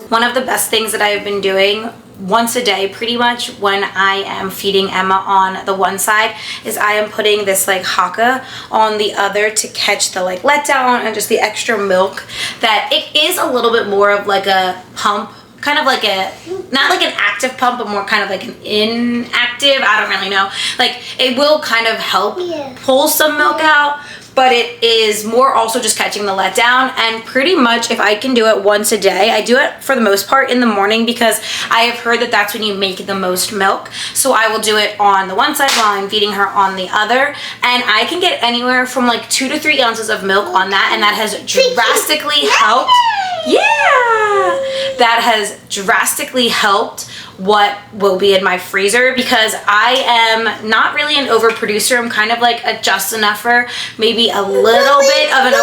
One of the best things that I've been doing once a day pretty much when I am feeding Emma on the one side is I am putting this like Haakaa on the other to catch the like letdown and just the extra milk. That it is a little bit more of like a pump, kind of like a, not like an active pump, but more kind of like an inactive, I don't really know. Like it will kind of help pull some milk out, but it is more also just catching the letdown. And pretty much if I can do it once a day, I do it for the most part in the morning because I have heard that that's when you make the most milk. So I will do it on the one side while I'm feeding her on the other. And I can get anywhere from like 2 to 3 ounces of milk on that. And that has drastically helped. Yeah, that has drastically helped what will be in my freezer because I am not really an overproducer. I'm kind of like a just enougher, maybe a little bit of an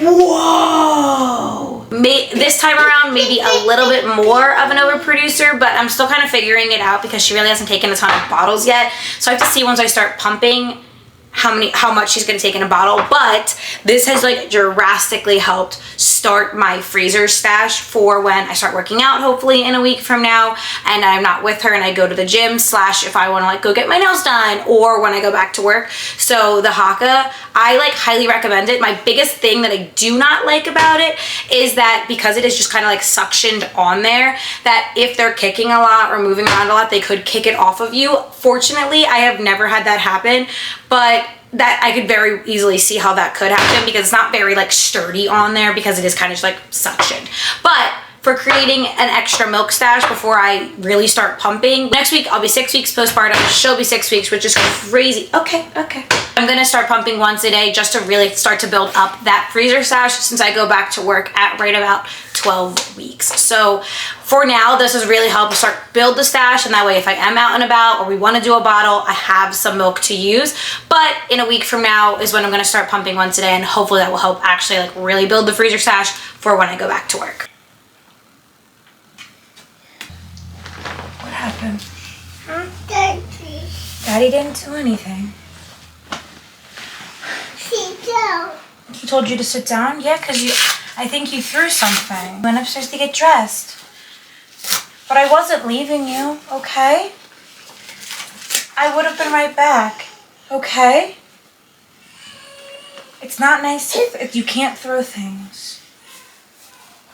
whoa. This time around, maybe a little bit more of an overproducer, but I'm still kind of figuring it out because she really hasn't taken a ton of bottles yet. So I have to see once I start pumping how much she's gonna take in a bottle. But this has like drastically helped start my freezer stash for when I start working out, hopefully in a week from now, and I'm not with her and I go to the gym / if I want to like go get my nails done or when I go back to work. So the Haakaa, I like highly recommend it. My biggest thing that I do not like about it is that because it is just kind of like suctioned on there, that if they're kicking a lot or moving around a lot, they could kick it off of you. Fortunately, I have never had that happen, but that I could very easily see how that could happen because it's not very like sturdy on there because it is kind of just like suctioned. But for creating an extra milk stash before I really start pumping, next week I'll be 6 weeks postpartum, she'll be 6 weeks, which is crazy. Okay. I'm gonna start pumping once a day just to really start to build up that freezer stash since I go back to work at right about 12 weeks. So for now, this has really helped start build the stash, and that way if I am out and about or we want to do a bottle, I have some milk to use. But in a week from now is when I'm going to start pumping once a day, and hopefully that will help actually like really build the freezer stash for when I go back to work. What happened? Daddy didn't do anything. Sit down. He told you to sit down? Yeah, because I think you threw something. You went upstairs to get dressed. But I wasn't leaving you, okay? I would have been right back, okay? It's not nice to, you can't throw things.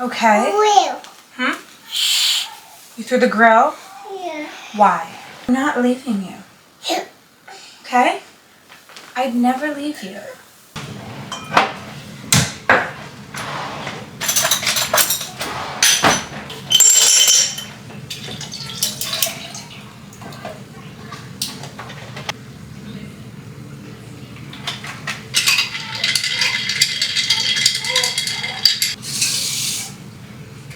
Okay? Grill. You threw the grill? Yeah. Why? I'm not leaving you. Okay? I'd never leave you.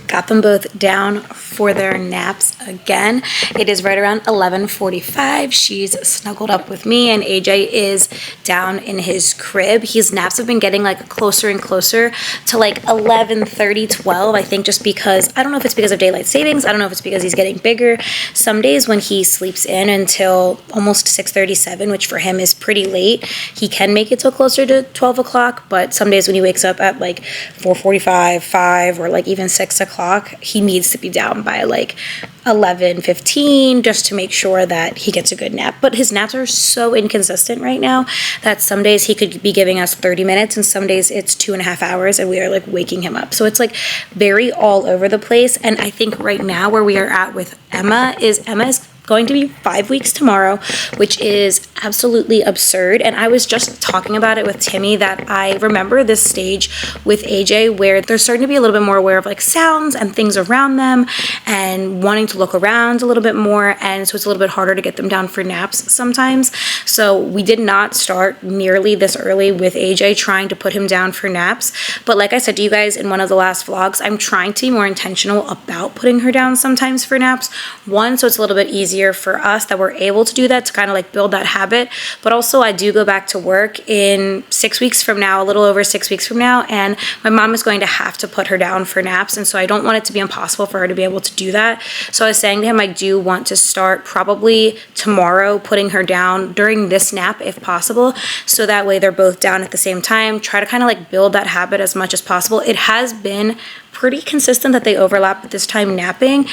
Got them both down for their naps again. It is right around 11:45. She's snuggled up with me and AJ is down in his crib. His naps have been getting like closer and closer to like 11:30, 12. I think just because, I don't know if it's because of daylight savings. I don't know if it's because he's getting bigger. Some days when he sleeps in until almost 6:37, which for him is pretty late, he can make it till closer to 12 o'clock. But some days when he wakes up at like 4:45, 5, or like even 6 o'clock, he needs to be down by like 11:15 just to make sure that he gets a good nap. But his naps are so inconsistent right now that some days he could be giving us 30 minutes and some days it's 2.5 hours and we are like waking him up. So it's like very all over the place. And I think right now where we are at with Emma is going to be 5 weeks tomorrow, which is absolutely absurd. And I was just talking about it with Timmy that I remember this stage with AJ where they're starting to be a little bit more aware of like sounds and things around them and wanting to look around a little bit more. And so it's a little bit harder to get them down for naps sometimes. So we did not start nearly this early with AJ trying to put him down for naps. But like I said to you guys in one of the last vlogs, I'm trying to be more intentional about putting her down sometimes for naps. One, so it's a little bit easier for us that we're able to do that to kind of like build that habit. But also I do go back to work in 6 weeks from now, a little over 6 weeks from now, and my mom is going to have to put her down for naps. And so I don't want it to be impossible for her to be able to do that. So I was saying to him, I do want to start probably tomorrow putting her down during this nap if possible. So that way they're both down at the same time, try to kind of like build that habit as much as possible. It has been pretty consistent that they overlap at this time napping,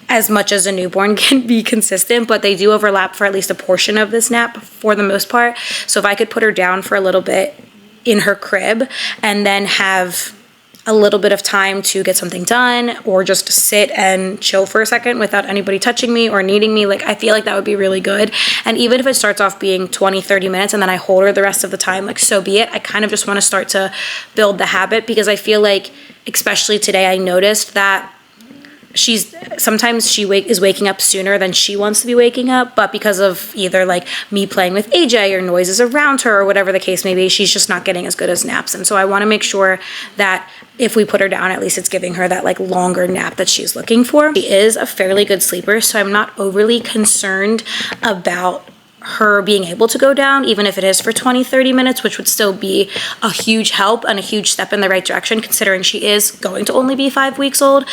as much as a newborn can be consistent, but they do overlap for at least a portion of this nap for the most part. So if I could put her down for a little bit in her crib and then have a little bit of time to get something done or just sit and chill for a second without anybody touching me or needing me, like I feel like that would be really good. And even if it starts off being 20-30 minutes and then I hold her the rest of the time, like so be it. I kind of just want to start to build the habit, because I feel like, especially today, I noticed that sometimes she is waking up sooner than she wants to be waking up, but because of either like me playing with AJ or noises around her or whatever the case may be, she's just not getting as good as naps. And so I want to make sure that if we put her down, at least it's giving her that like longer nap that she's looking for. She is a fairly good sleeper, so I'm not overly concerned about her being able to go down, even if it is for 20-30 minutes, which would still be a huge help and a huge step in the right direction, considering she is going to only be 5 weeks old.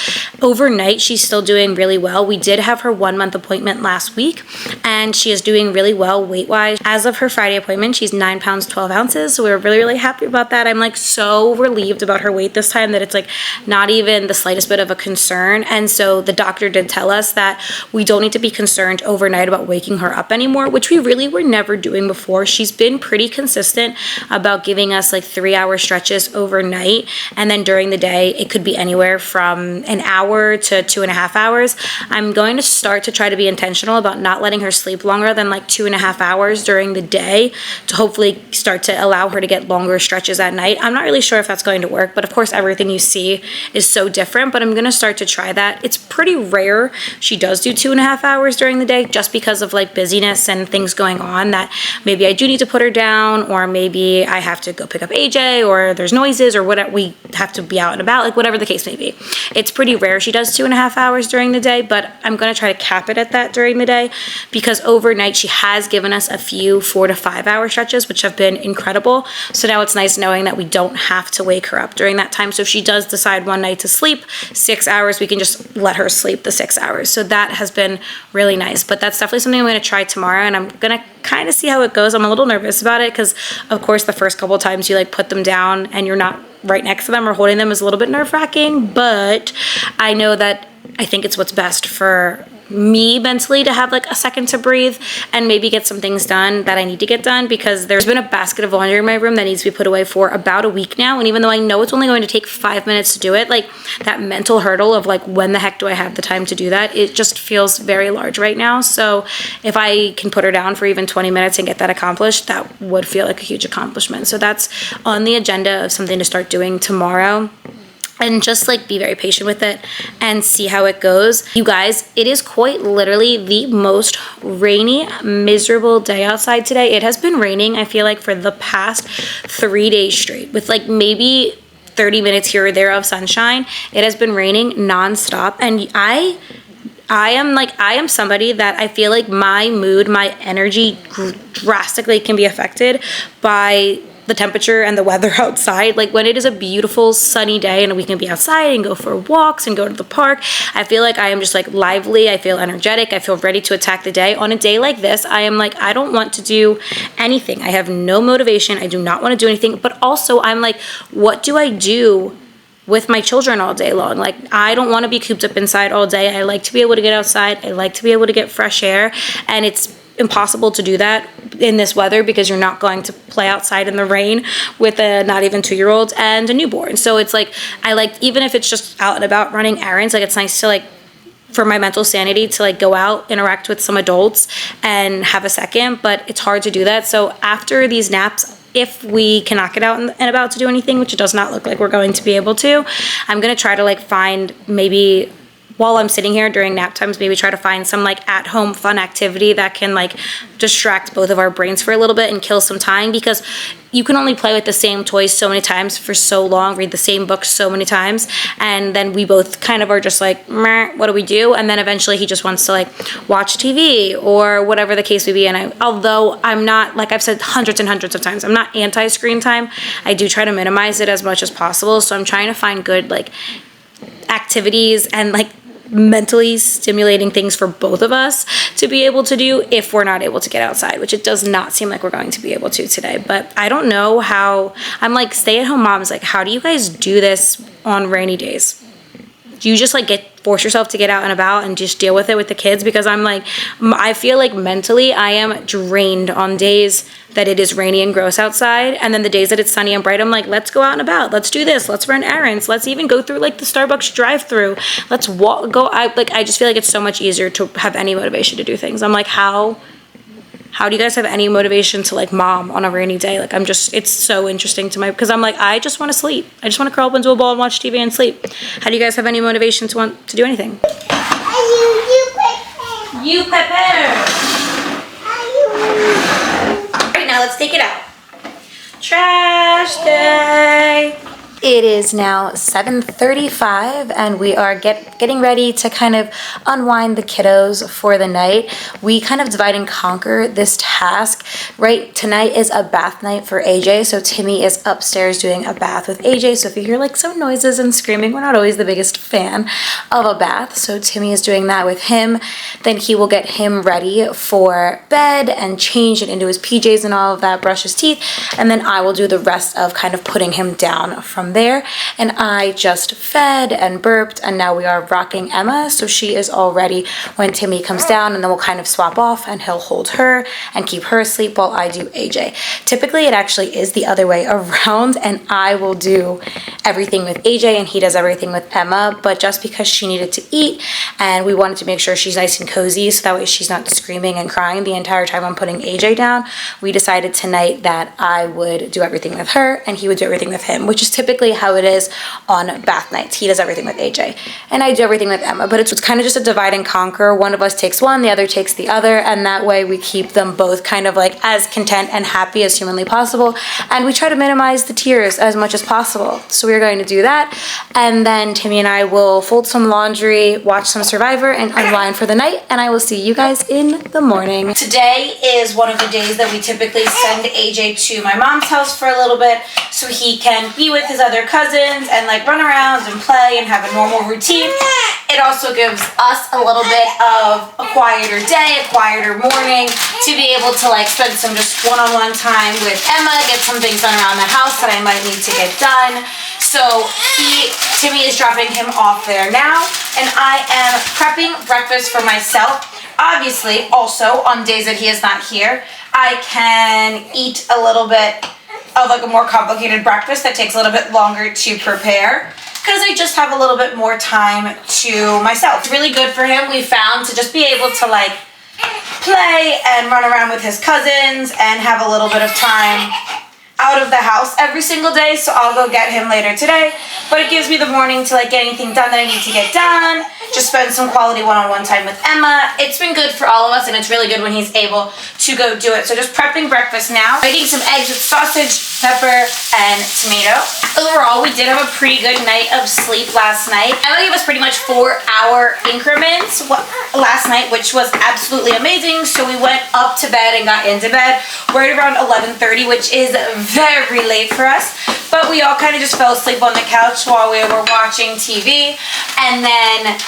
Overnight, she's still doing really well. We did have her 1-month appointment last week, and she is doing really well weight-wise. As of her Friday appointment, she's 9 pounds 12 ounces, so we're really, really happy about that. I'm like so relieved about her weight this time that it's like not even the slightest bit of a concern. And so the doctor did tell us that we don't need to be concerned overnight about waking her up anymore, which we really were never doing before. She's been pretty consistent about giving us like 3-hour stretches overnight, and then during the day it could be anywhere from an hour to 2.5 hours. I'm going to start to try to be intentional about not letting her sleep longer than like 2.5 hours during the day, to hopefully start to allow her to get longer stretches at night. I'm not really sure if that's going to work, but of course everything you see is so different, but I'm going to start to try that. It's pretty rare she does do 2.5 hours during the day, just because of like busyness and things going on, that maybe I do need to put her down, or maybe I have to go pick up AJ, or there's noises, or whatever, we have to be out and about, like whatever the case may be. It's pretty rare she does 2.5 hours during the day, but I'm going to try to cap it at that during the day, because overnight she has given us a few 4 to 5 hour stretches, which have been incredible. So now it's nice knowing that we don't have to wake her up during that time. So if she does decide one night to sleep 6 hours, we can just let her sleep the 6 hours. So that has been really nice, but that's definitely something I'm going to try tomorrow, and I'm going to kind of see how it goes. I'm a little nervous about it because of course the first couple of times you like put them down and you're not right next to them or holding them is a little bit nerve-wracking, but I know that I think it's what's best for me mentally to have like a second to breathe and maybe get some things done that I need to get done, because there's been a basket of laundry in my room that needs to be put away for about a week now, and even though I know it's only going to take 5 minutes to do it, like that mental hurdle of like when the heck do I have the time to do that, it just feels very large right now. So if I can put her down for even 20 minutes and get that accomplished, that would feel like a huge accomplishment. So that's on the agenda of something to start doing tomorrow. And just like be very patient with it and see how it goes. You guys, it is quite literally the most rainy, miserable day outside today. It has been raining, I feel like, for the past 3 days straight, with like maybe 30 minutes here or there of sunshine. It has been raining nonstop, and I am somebody that I feel like my mood, my energy drastically can be affected by the temperature and the weather outside. Like when it is a beautiful sunny day and we can be outside and go for walks and go to the park, I feel like I am just like lively. I feel energetic. I feel ready to attack the day. On a day like this, I am like, I don't want to do anything. I have no motivation. I do not want to do anything. But also I'm like, what do I do with my children all day long? Like I don't want to be cooped up inside all day. I like to be able to get outside. I like to be able to get fresh air, and it's impossible to do that in this weather because you're not going to play outside in the rain with a not even 2-year-old and a newborn. So it's like, I like, even if it's just out and about running errands, like it's nice to like, for my mental sanity, to like go out, interact with some adults and have a second, but it's hard to do that. So after these naps, if we cannot get out and about to do anything, which it does not look like we're going to be able to, I'm going to try to like find, maybe while I'm sitting here during nap times, maybe try to find some like at-home fun activity that can like distract both of our brains for a little bit and kill some time, because you can only play with the same toys so many times for so long, read the same books so many times, and then we both kind of are just like, meh, what do we do? And then eventually he just wants to like watch TV or whatever the case may be. And although I'm not, like I've said hundreds and hundreds of times, I'm not anti-screen time, I do try to minimize it as much as possible. So I'm trying to find good like activities and like mentally stimulating things for both of us to be able to do if we're not able to get outside, which it does not seem like we're going to be able to today. But I don't know how, I'm like, stay-at-home moms, like how do you guys do this on rainy days? you just like force yourself to get out and about and just deal with it with the kids? Because I'm like, I feel like mentally I am drained on days that it is rainy and gross outside, and then the days that it's sunny and bright, I'm like, let's go out and about, let's do this, let's run errands, let's even go through like the Starbucks drive-through, let's I just feel like it's so much easier to have any motivation to do things. I'm like, how do you guys have any motivation to like mom on a rainy day? Like, it's so interesting to me, because I'm like, I just want to sleep. I just want to curl up into a ball and watch TV and sleep. How do you guys have any motivation to want to do anything? You prepare. All right, now let's take it out. Trash day. It is now 7:35 and we are getting ready to kind of unwind the kiddos for the night. We kind of divide and conquer this task. Right, tonight is a bath night for AJ, so Timmy is upstairs doing a bath with AJ. So if you hear like some noises and screaming, we're not always the biggest fan of a bath. So Timmy is doing that with him. Then he will get him ready for bed and change it into his PJs and all of that, brush his teeth, and then I will do the rest of kind of putting him down from there. And I just fed and burped, and now we are rocking Emma, so she is all ready when Timmy comes down, and then we'll kind of swap off and he'll hold her and keep her asleep while I do AJ. Typically it actually is the other way around, and I will do everything with AJ and he does everything with Emma, but just because she needed to eat and we wanted to make sure she's nice and cozy so that way she's not screaming and crying the entire time I'm putting AJ down, we decided tonight that I would do everything with her and he would do everything with him, which is typically how it is on bath nights. He does everything with AJ and I do everything with Emma, but it's kind of just a divide and conquer. One of us takes one, the other takes the other, and that way we keep them both kind of like as content and happy as humanly possible, and we try to minimize the tears as much as possible. So we're going to do that, and then Timmy and I will fold some laundry, watch some Survivor, and unwind for the night, and I will see you guys in the morning. Today is one of the days that we typically send AJ to my mom's house for a little bit so he can be with his other cousins and like run around and play and have a normal routine. It also gives us a little bit of a quieter day, a quieter morning, to be able to like spend some just one-on-one time with Emma, get some things done around the house that I might need to get done. So Timmy is dropping him off there now, and I am prepping breakfast for myself. Obviously, also on days that he is not here, I can eat a little bit of like a more complicated breakfast that takes a little bit longer to prepare, because I just have a little bit more time to myself. It's really good for him, we found, to just be able to like play and run around with his cousins and have a little bit of time out of the house every single day. So I'll go get him later today, but it gives me the morning to like get anything done that I need to get done, just spend some quality one-on-one time with Emma. It's been good for all of us, and it's really good when he's able to go do it. So just prepping breakfast now. I'm eating some eggs with sausage, pepper, and tomato. Overall, we did have a pretty good night of sleep last night. Emma gave us pretty much 4-hour increments last night, which was absolutely amazing. So we went up to bed and got into bed right around 11:30, which is very late for us. But we all kind of just fell asleep on the couch while we were watching TV. And then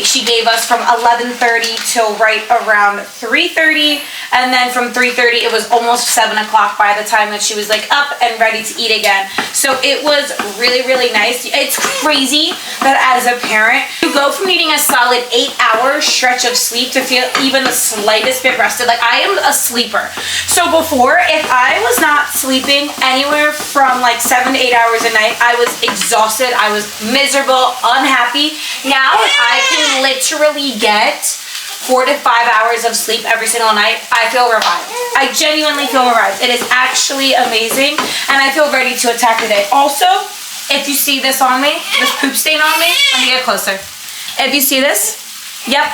she gave us from 11:30 till right around 3:30. And then from 3:30, it was almost 7 o'clock by the time that she was like up and ready to eat again. So it was really, really nice. It's crazy that as a parent, you go from needing a solid 8-hour stretch of sleep to feel even the slightest bit rested. Like, I am a sleeper. So before, if I was not sleeping anywhere from like 7 to 8 hours a night, I was exhausted, I was miserable, unhappy. Now I can literally get 4 to 5 hours of sleep every single night. I feel revived. I genuinely feel revived. It is actually amazing, and I feel ready to attack the day. Also, if you see this on me, this poop stain on me, let me get closer. If you see this, yep,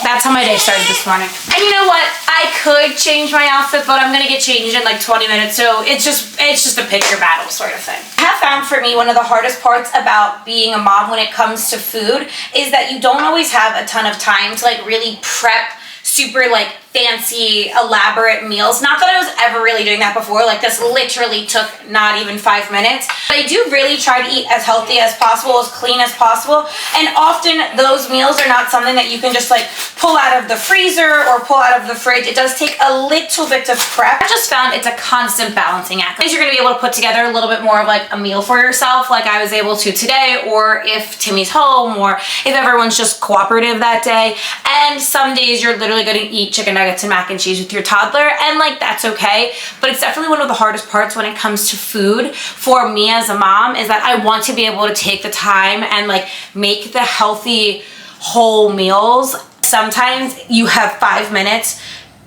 that's how my day started this morning. And you know what? I could change my outfit, but I'm gonna get changed in like 20 minutes, so it's just a picture battle sort of thing. I have found for me one of the hardest parts about being a mom when it comes to food is that you don't always have a ton of time to like really prep super like fancy, elaborate meals. Not that I was ever really doing that before. Like, this literally took not even 5 minutes. But I do really try to eat as healthy as possible, as clean as possible. And often those meals are not something that you can just like pull out of the freezer or pull out of the fridge. It does take a little bit of prep. I just found it's a constant balancing act. You're gonna be able to put together a little bit more of like a meal for yourself, like I was able to today, or if Timmy's home, or if everyone's just cooperative that day. And some days you're literally gonna eat chicken nuggets and mac and cheese with your toddler, and like that's okay. But it's definitely one of the hardest parts when it comes to food for me as a mom, is that I want to be able to take the time and like make the healthy whole meals. Sometimes you have 5 minutes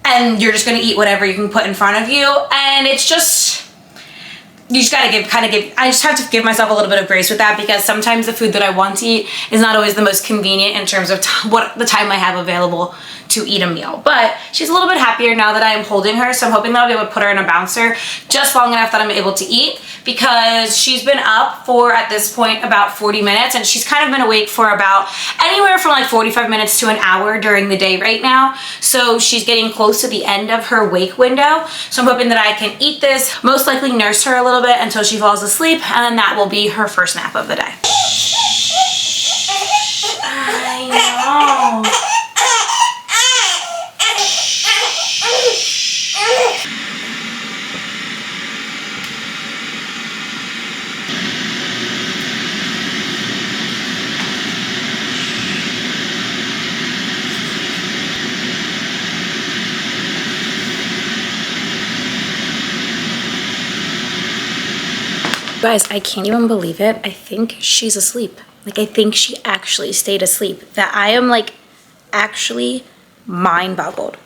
and you're just gonna eat whatever you can put in front of you, and it's just, you just gotta I just have to give myself a little bit of grace with that, because sometimes the food that I want to eat is not always the most convenient in terms of what the time I have available to eat a meal. But she's a little bit happier now that I am holding her, so I'm hoping that I'll be able to put her in a bouncer just long enough that I'm able to eat, because she's been up for, at this point, about 40 minutes, and she's kind of been awake for about anywhere from like 45 minutes to an hour during the day right now. So she's getting close to the end of her wake window. So I'm hoping that I can eat this, most likely nurse her a little bit until she falls asleep, and then that will be her first nap of the day. I know. Guys, I can't even believe it. I think she's asleep. Like, I think she actually stayed asleep. That I am like actually mind boggled.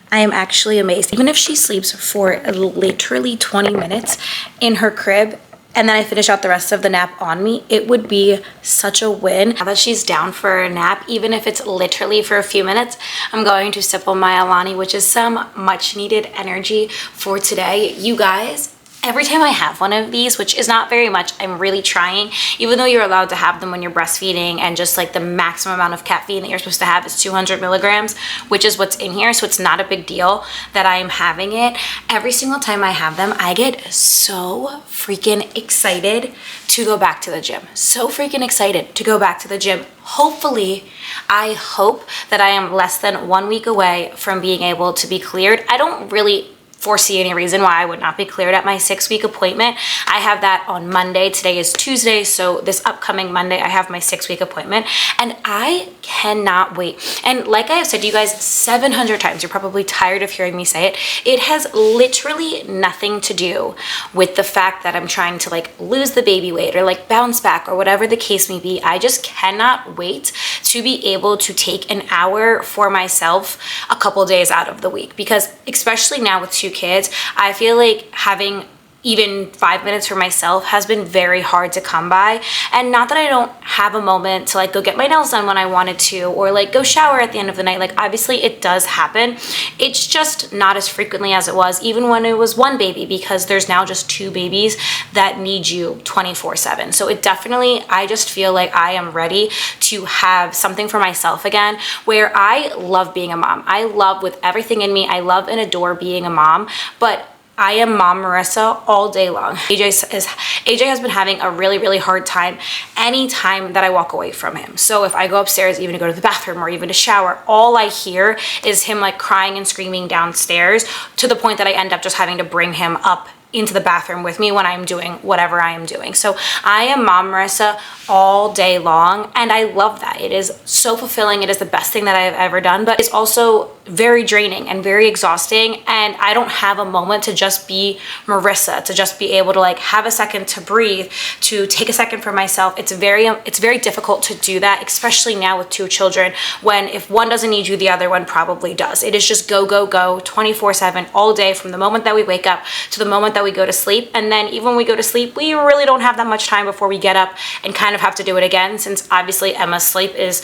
I am actually amazed. Even if she sleeps for literally 20 minutes in her crib, and then I finish out the rest of the nap on me, it would be such a win. Now that she's down for a nap, even if it's literally for a few minutes, I'm going to sip on my Alani, which is some much needed energy for today. You guys, every time I have one of these, which is not very much, I'm really trying, even though you're allowed to have them when you're breastfeeding, and just like the maximum amount of caffeine that you're supposed to have is 200 milligrams, which is what's in here. So it's not a big deal that I am having it. Every single time I have them, I get so freaking excited to go back to the gym. So freaking excited to go back to the gym. Hopefully, I hope that I am less than 1 week away from being able to be cleared. I don't really foresee any reason why I would not be cleared at my 6-week appointment. I have that on Monday. Today is Tuesday, so this upcoming Monday I have my 6-week appointment, and I cannot wait. And like I have said to you guys 700 times, you're probably tired of hearing me say it, it has literally nothing to do with the fact that I'm trying to like lose the baby weight or like bounce back or whatever the case may be. I just cannot wait to be able to take an hour for myself a couple days out of the week, because especially now with 2 kids, I feel like having even 5 minutes for myself has been very hard to come by. And not that I don't have a moment to like go get my nails done when I wanted to, or like go shower at the end of the night. Like, obviously it does happen. It's just not as frequently as it was even when it was 1 baby, because there's now just 2 babies that need you 24/7. So it definitely, I just feel like I am ready to have something for myself again, where I love being a mom. I love with everything in me. I love and adore being a mom, but I am Mom Marissa all day long. AJ has been having a really, really hard time anytime that I walk away from him. So if I go upstairs, even to go to the bathroom or even to shower, all I hear is him like crying and screaming downstairs, to the point that I end up just having to bring him up into the bathroom with me when I'm doing whatever I am doing. So I am Mom Marissa all day long, and I love that. It is so fulfilling. It is the best thing that I have ever done, but it's also very draining and very exhausting, and I don't have a moment to just be Marissa, to just be able to like have a second to breathe, to take a second for myself. It's very difficult to do that, especially now with 2 children, when if one doesn't need you, the other one probably does. It is just go, go, go 24/7 all day, from the moment that we wake up to the moment that we go to sleep. And then even when we go to sleep, we really don't have that much time before we get up and kind of have to do it again, since obviously Emma's sleep is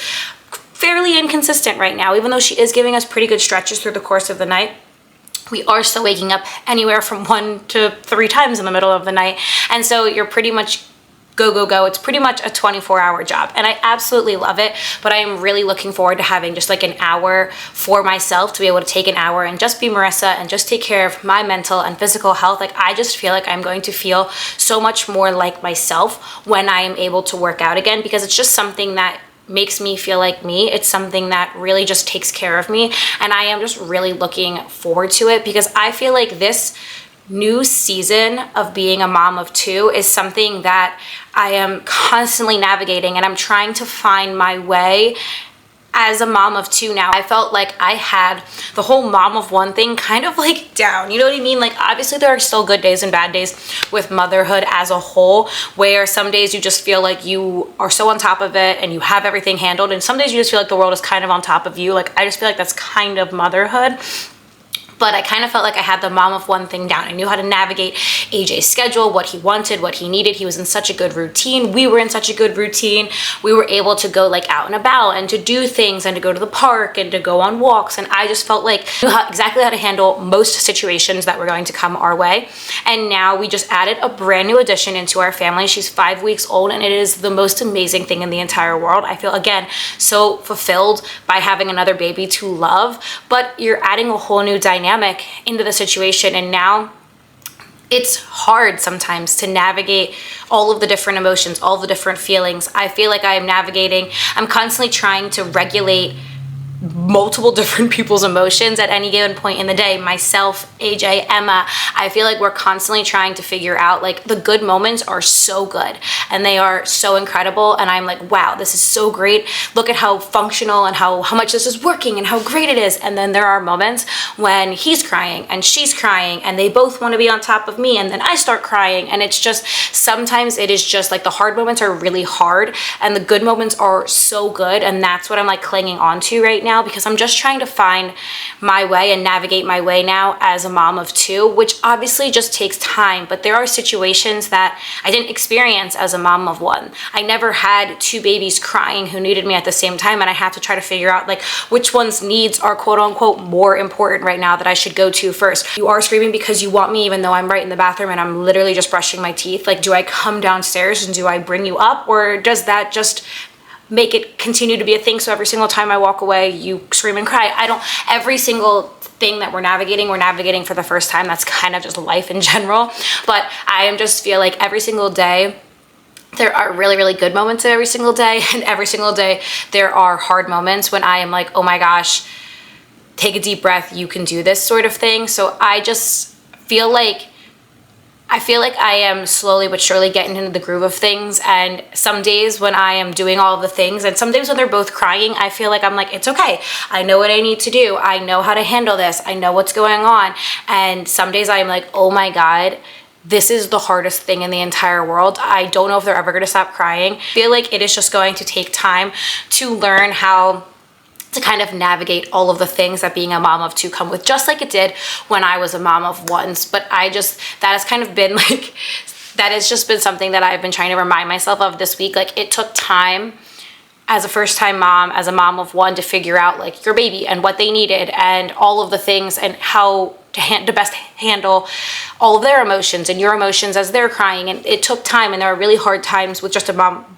fairly inconsistent right now. Even though she is giving us pretty good stretches through the course of the night, we are still waking up anywhere from 1 to 3 times in the middle of the night. And so you're pretty much go, go, go. It's pretty much a 24-hour job and I absolutely love it, but I am really looking forward to having just like an hour for myself, to be able to take an hour and just be Marissa and just take care of my mental and physical health. Like I just feel like I'm going to feel so much more like myself when I am able to work out again, because it's just something that makes me feel like me. It's something that really just takes care of me, and I am just really looking forward to it, because I feel like this new season of being a mom of two is something that I am constantly navigating, and I'm trying to find my way as a mom of two now. I felt like I had the whole mom of one thing kind of like down, you know what I mean? Like obviously there are still good days and bad days with motherhood as a whole, where some days you just feel like you are so on top of it and you have everything handled, and some days you just feel like the world is kind of on top of you. Like I just feel like that's kind of motherhood. But I kind of felt like I had the mom of one thing down. I knew how to navigate AJ's schedule, what he wanted, what he needed. He was in such a good routine. We were in such a good routine. We were able to go like out and about and to do things and to go to the park and to go on walks. And I just felt like I knew exactly how to handle most situations that were going to come our way. And now we just added a brand new addition into our family. She's 5 weeks old, and it is the most amazing thing in the entire world. I feel, again, so fulfilled by having another baby to love, but you're adding a whole new dynamic into the situation, and now it's hard sometimes to navigate all of the different emotions, all the different feelings. I feel like I'm constantly trying to regulate multiple different people's emotions at any given point in the day. Myself, AJ, Emma, I feel like we're constantly trying to figure out, like, the good moments are so good and they are so incredible, and I'm like, wow, this is so great. Look at how functional and how much this is working and how great it is. And then there are moments when he's crying and she's crying and they both want to be on top of me, and then I start crying, and it's just, sometimes it is just like the hard moments are really hard and the good moments are so good, and that's what I'm like clinging on to right now, because I'm just trying to find my way and navigate my way now as a mom of two, which obviously just takes time. But there are situations that I didn't experience as a mom of one. I never had two babies crying who needed me at the same time, and I have to try to figure out like which one's needs are quote unquote more important right now that I should go to first. You are screaming because you want me, even though I'm right in the bathroom and I'm literally just brushing my teeth. Like, do I come downstairs and do I bring you up, or does that just make it continue to be a thing, so every single time I walk away you scream and cry? Every single thing that we're navigating for the first time. That's kind of just life in general. But I am just feel like every single day there are really, really good moments every single day, and every single day there are hard moments when I am like, oh my gosh, take a deep breath, you can do this sort of thing. So I just feel like I am slowly but surely getting into the groove of things, and some days when I am doing all of the things, and some days when they're both crying, I feel like I'm like, it's okay. I know what I need to do. I know how to handle this. I know what's going on. And some days I'm like, oh my God, this is the hardest thing in the entire world. I don't know if they're ever going to stop crying. I feel like it is just going to take time to learn how to kind of navigate all of the things that being a mom of two come with, just like it did when I was a mom of ones. But that has kind of been like, that has just been something that I've been trying to remind myself of this week. Like, it took time as a first-time mom, as a mom of one, to figure out like your baby and what they needed and all of the things, and how to best handle all of their emotions and your emotions as they're crying. And it took time, and there are really hard times with just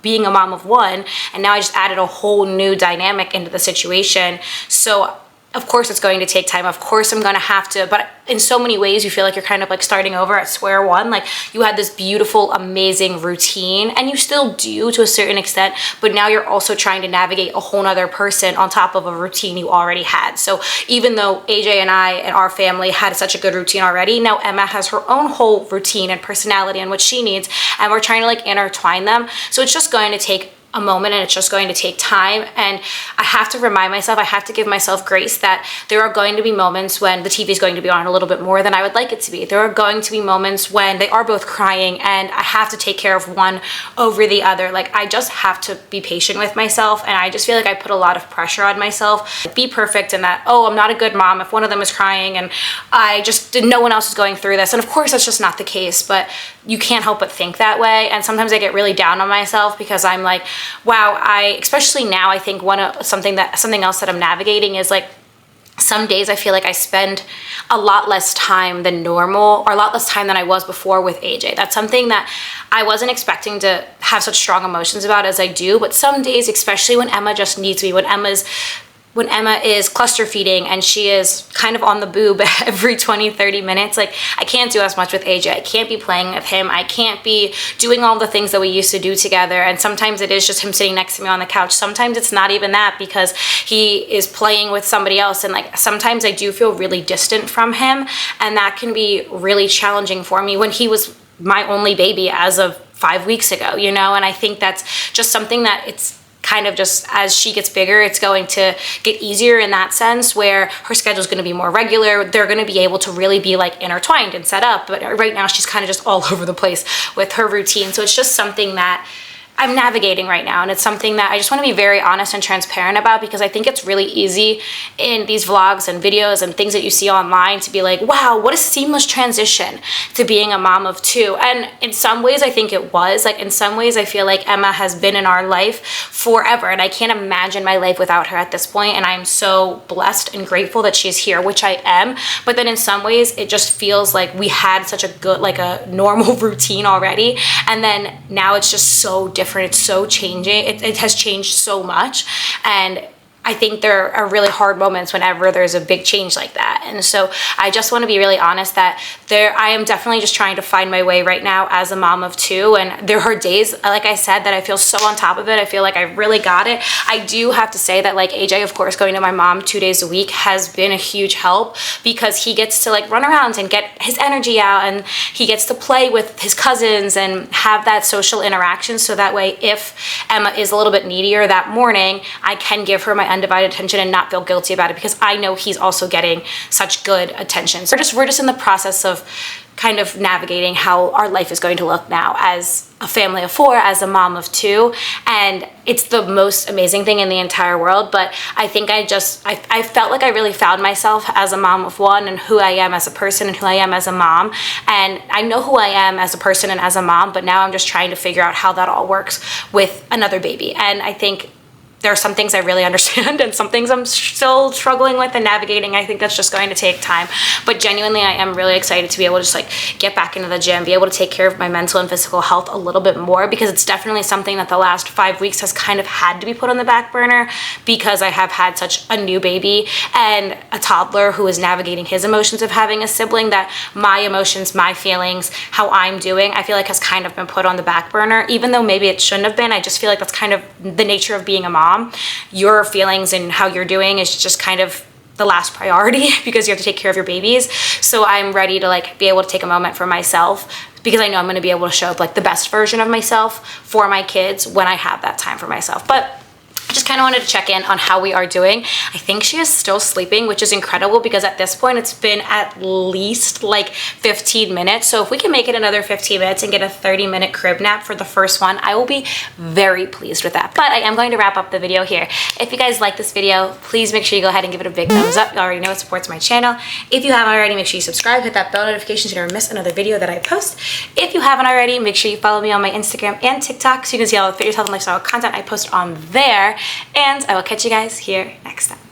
being a mom of one, and now I just added a whole new dynamic into the situation. So of course it's going to take time. Of course I'm going to have to, but in so many ways you feel like you're kind of like starting over at square one. Like, you had this beautiful, amazing routine, and you still do to a certain extent, but now you're also trying to navigate a whole nother person on top of a routine you already had. So even though AJ and I and our family had such a good routine already, now Emma has her own whole routine and personality and what she needs, and we're trying to like intertwine them. So it's just going to take a moment, and it's just going to take time. And I have to remind myself, I have to give myself grace that there are going to be moments when the TV is going to be on a little bit more than I would like it to be. There are going to be moments when they are both crying, and I have to take care of one over the other. Like, I just have to be patient with myself, and I just feel like I put a lot of pressure on myself. Be perfect, and that, oh, I'm not a good mom if one of them is crying, and no one else is going through this. And of course that's just not the case, but you can't help but think that way. And sometimes I get really down on myself because I'm like, wow, especially now, I think something else that I'm navigating is like, some days I feel like I spend a lot less time than normal, or a lot less time than I was before with AJ. That's something that I wasn't expecting to have such strong emotions about as I do, but some days, especially when Emma just needs me, when Emma is cluster feeding and she is kind of on the boob every 20-30 minutes, like I can't do as much with AJ. I can't be playing with him. I can't be doing all the things that we used to do together. And sometimes it is just him sitting next to me on the couch. Sometimes it's not even that, because he is playing with somebody else, and like sometimes I do feel really distant from him, and that can be really challenging for me when he was my only baby as of 5 weeks ago, you know. And I think that's just something that it's kind of just, as she gets bigger, it's going to get easier in that sense, where her schedule is going to be more regular. They're going to be able to really be like intertwined and set up. But right now she's kind of just all over the place with her routine. So it's just something that I'm navigating right now, and it's something that I just want to be very honest and transparent about, because I think it's really easy in these vlogs and videos and things that you see online to be like, wow, what a seamless transition to being a mom of two. And in some ways I think it was, like in some ways I feel like Emma has been in our life forever, and I can't imagine my life without her at this point, and I'm so blessed and grateful that she's here, which I am. But then in some ways it just feels like we had such a good, like a normal routine already, and then now it's just so different. It's so changing. It has changed so much, and I think there are really hard moments whenever there's a big change like that. And so I just want to be really honest that I am definitely just trying to find my way right now as a mom of two. And there are days, like I said, that I feel so on top of it. I feel like I really got it. I do have to say that like AJ, of course, going to my mom 2 days a week has been a huge help, because he gets to like run around and get his energy out, and he gets to play with his cousins and have that social interaction. So that way, if Emma is a little bit needier that morning, I can give her my undivided attention and not feel guilty about it, because I know he's also getting such good attention. So we're just in the process of kind of navigating how our life is going to look now as a family of four, as a mom of two, and it's the most amazing thing in the entire world. But I think I felt like I really found myself as a mom of one, and who I am as a person and who I am as a mom. And I know who I am as a person and as a mom, but now I'm just trying to figure out how that all works with another baby. And I think there are some things I really understand and some things I'm still struggling with and navigating. I think that's just going to take time. But genuinely, I am really excited to be able to just like get back into the gym, be able to take care of my mental and physical health a little bit more, because it's definitely something that the last 5 weeks has kind of had to be put on the back burner, because I have had such a new baby and a toddler who is navigating his emotions of having a sibling, that my emotions, my feelings, how I'm doing, I feel like has kind of been put on the back burner, even though maybe it shouldn't have been. I just feel like that's kind of the nature of being a mom. Your feelings and how you're doing is just kind of the last priority, because you have to take care of your babies. So I'm ready to like be able to take a moment for myself, because I know I'm going to be able to show up like the best version of myself for my kids when I have that time for myself. But I just kind of wanted to check in on how we are doing. I think she is still sleeping, which is incredible, because at this point it's been at least like 15 minutes. So if we can make it another 15 minutes and get a 30-minute crib nap for the first one, I will be very pleased with that. But I am going to wrap up the video here. If you guys like this video, please make sure you go ahead and give it a big thumbs up. You already know it supports my channel. If you haven't already, make sure you subscribe, hit that bell notification so you never miss another video that I post. If you haven't already, make sure you follow me on my Instagram and TikTok so you can see all the fitness, health, and lifestyle content I post on there. And I will catch you guys here next time.